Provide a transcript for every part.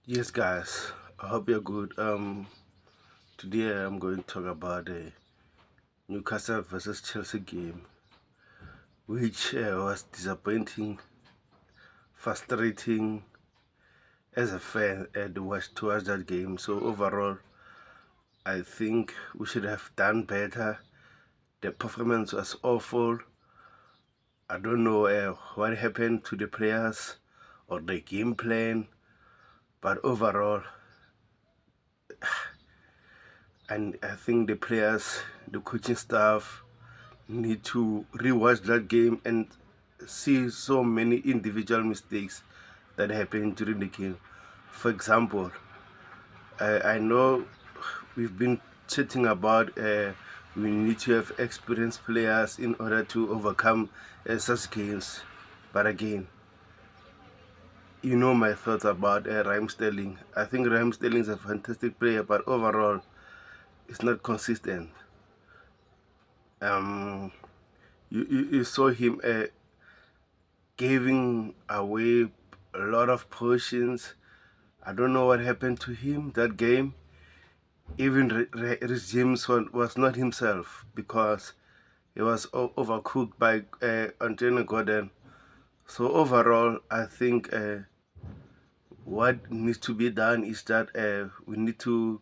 Yes, guys, I hope you're good. Today I'm going to talk about the Newcastle vs Chelsea game, which was disappointing, frustrating as a fan to watch that game. So overall, I think we should have done better. The performance was awful. I don't know what happened to the players or the game plan, but overall, and I think the players, the coaching staff need to rewatch that game and see so many individual mistakes that happened during the game. For example, I know we've been chatting about we need to have experienced players in order to overcome such games. But again, you know my thoughts about Raheem Sterling. I think Raheem Sterling is a fantastic player, but overall, it's not consistent. Um, you saw him giving away a lot of potions. I don't know what happened to him that game. Even Rhys James was not himself because he was overcooked by Antonio Gordon. So overall, I think what needs to be done is that we need to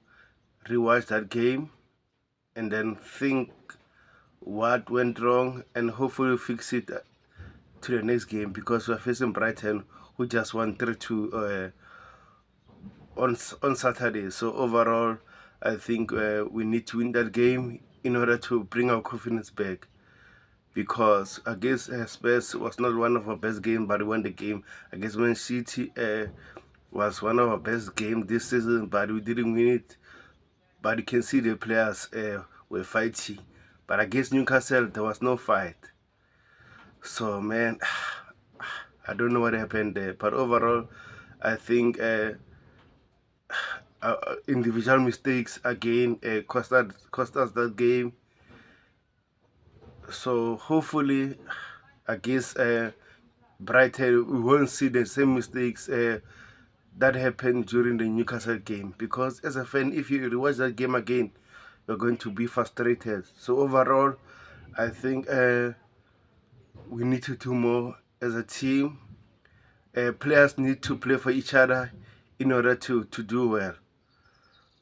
rewatch that game and then think what went wrong and hopefully fix it to the next game because we're facing Brighton, who just won 3-2 on Saturday. So overall, I think we need to win that game in order to bring our confidence back. Because against Spurs was not one of our best games, but we won the game. Against Man City was one of our best games this season, but we didn't win it. But you can see the players were fighting. But against Newcastle, there was no fight. So man, I don't know what happened there. But overall, I think individual mistakes again cost us that game. So hopefully, against Brighton, we won't see the same mistakes that happened during the Newcastle game. Because as a fan, if you rewatch that game again, you're going to be frustrated. So overall, I think we need to do more as a team. Players need to play for each other in order to do well.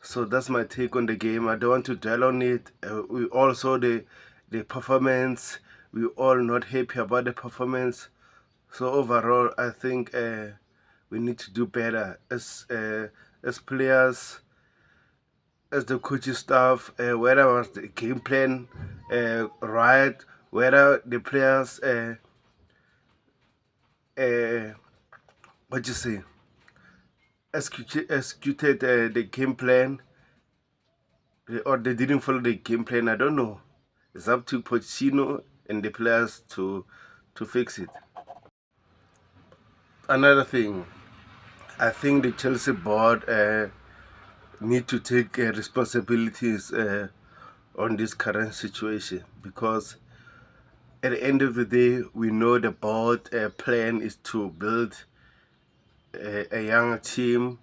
So that's my take on the game. I don't want to dwell on it. We all saw the performance. We all not happy about the performance. So overall, I think we need to do better as players, as the coaching staff. Whether was the game plan right, whether the players uh, what you say executed the game plan or they didn't follow the game plan. I don't know. It's up to Pochettino and the players to fix it. Another thing, I think the Chelsea board need to take responsibilities on this current situation because at the end of the day, we know the board plan is to build a young team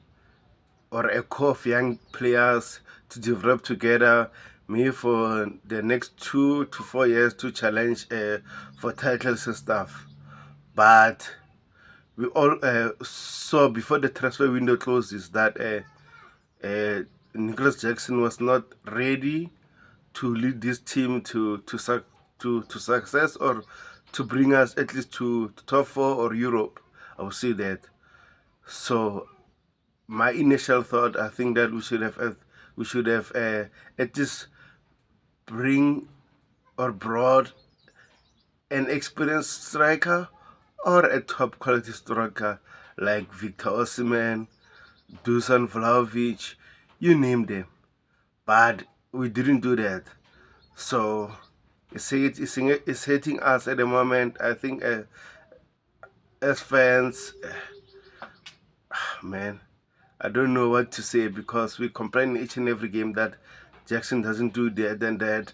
or a core of young players to develop together, maybe for the next 2 to 4 years to challenge for titles and stuff. But we all saw before the transfer window closes that Nicholas Jackson was not ready to lead this team to success or to bring us at least to top four or Europe. I would say that. So my initial thought, I think that we should have at least bring or brought an experienced striker or a top quality striker like Victor Osimhen, Dusan Vlahovic, you name them. But we didn't do that. So it's hitting us at the moment. I think as fans, man, I don't know what to say because we complain each and every game that Jackson doesn't do that and that,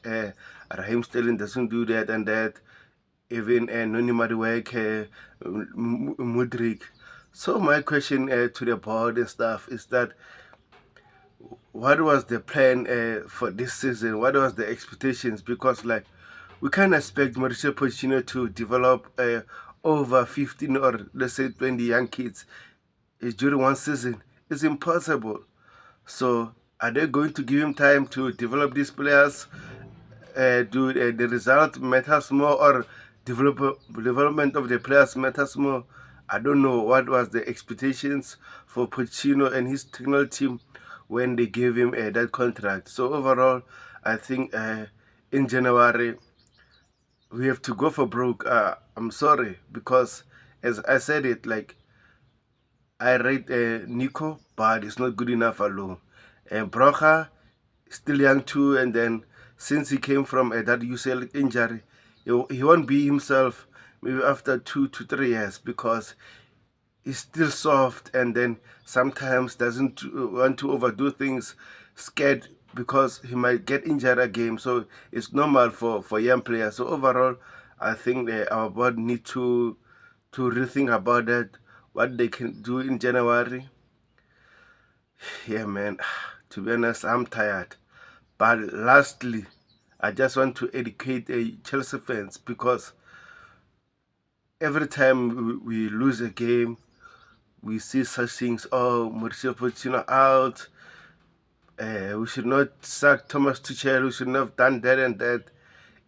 Raheem Sterling doesn't do that and that, even Noni Madueke, Mudrik. So my question to the board and stuff is that what was the plan for this season? What was the expectations? Because like we can't expect Mauricio Pochettino to develop over 15 or let's say 20 young kids during one season. It's impossible. So are they going to give him time to develop these players? Do the result matters more or development of the players matters more? I don't know what was the expectations for Pochettino and his technical team when they gave him that contract. So overall, I think in January we have to go for broke. I'm sorry because as I said it, like I rate Nico, but it's not good enough alone. And Brocha still young too, and then since he came from that UCL injury, he won't be himself maybe after 2 to 3 years because he's still soft, and then sometimes doesn't want to overdo things, scared because he might get injured again. So it's normal for young players. So overall, I think that our board need to rethink about that, what they can do in January. Yeah, man. To be honest, I'm tired. But lastly, I just want to educate Chelsea fans because every time we lose a game, we see such things. Oh, Mauricio Pochettino out. We should not sack Thomas Tuchel. We should not have done that and that.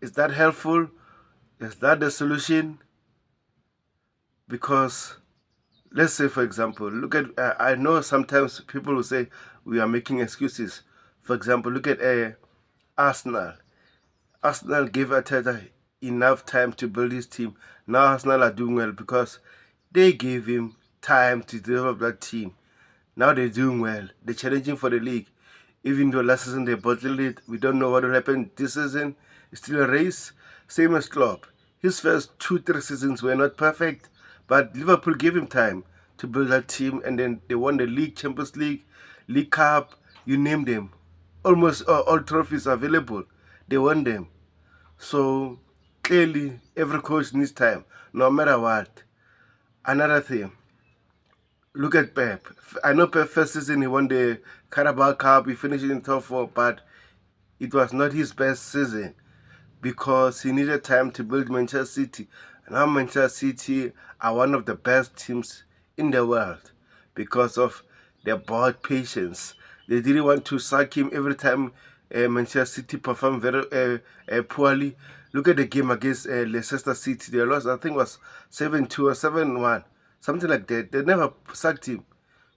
Is that helpful? Is that the solution? Because let's say, for example, look at. I know sometimes people will say we are making excuses. For example, look at Arsenal. Arsenal gave Arteta enough time to build his team. Now Arsenal are doing well because they gave him time to develop that team. Now they're doing well. They're challenging for the league. Even though last season they bottled it, we don't know what will happen this season. It's still a race. Same as Klopp. His first 2, 3 seasons were not perfect, but Liverpool gave him time to build that team, and then they won the league, Champions League, League Cup, you name them. Almost all trophies available. They won them. So clearly, every coach needs time, no matter what. Another thing, look at Pep. I know Pep first season he won the Carabao Cup, he finished in top four, but it was not his best season because he needed time to build Manchester City. And now Manchester City are one of the best teams in the world because of their board patience. They didn't want to sack him every time Manchester City performed very poorly. Look at the game against Leicester City. They lost, I think it was 7-2 or 7-1, something like that. They never sacked him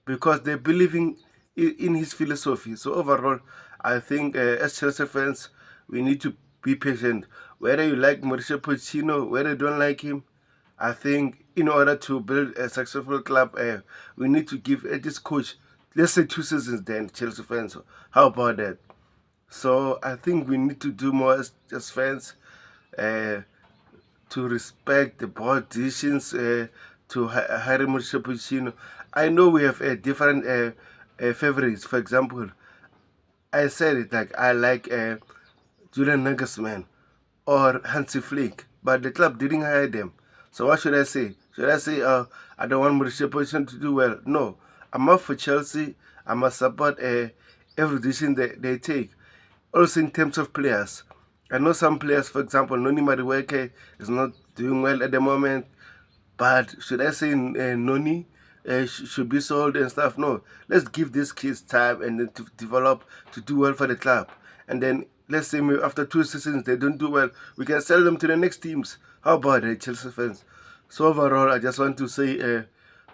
because they believe in his philosophy. So overall, I think as Chelsea fans, we need to be patient. Whether you like Mauricio Pochettino, whether you don't like him, I think in order to build a successful club, we need to give this coach, let's say 2 seasons then, Chelsea fans. How about that? So I think we need to do more as fans uh, to respect the board decisions to hire Mauricio Pochettino. I know we have different favorites. For example, I said it like I like Julian Nagelsmann or Hansi Flick, but the club didn't hire them. So what should I say? Should I say, I don't want Mauricio Pochettino to do well? No, I'm up for Chelsea. I must support every decision they take. Also in terms of players, I know some players, for example, Noni Madueke is not doing well at the moment, but should I say Noni should be sold and stuff? No, let's give these kids time and then to develop, to do well for the club. And then let's say maybe after 2 seasons they don't do well, we can sell them to the next teams. How about it, Chelsea fans? So overall, I just want to say,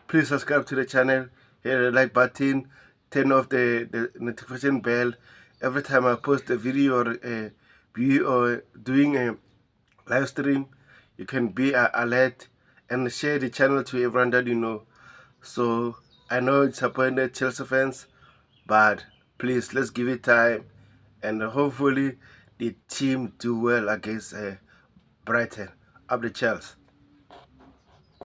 please subscribe to the channel, hit the like button, turn off the notification bell. Every time I post a video or doing a live stream, you can be alert and share the channel to everyone that you know. So I know it's disappointed Chelsea fans, but please let's give it time, and hopefully the team do well against Brighton. Up the Chelsea.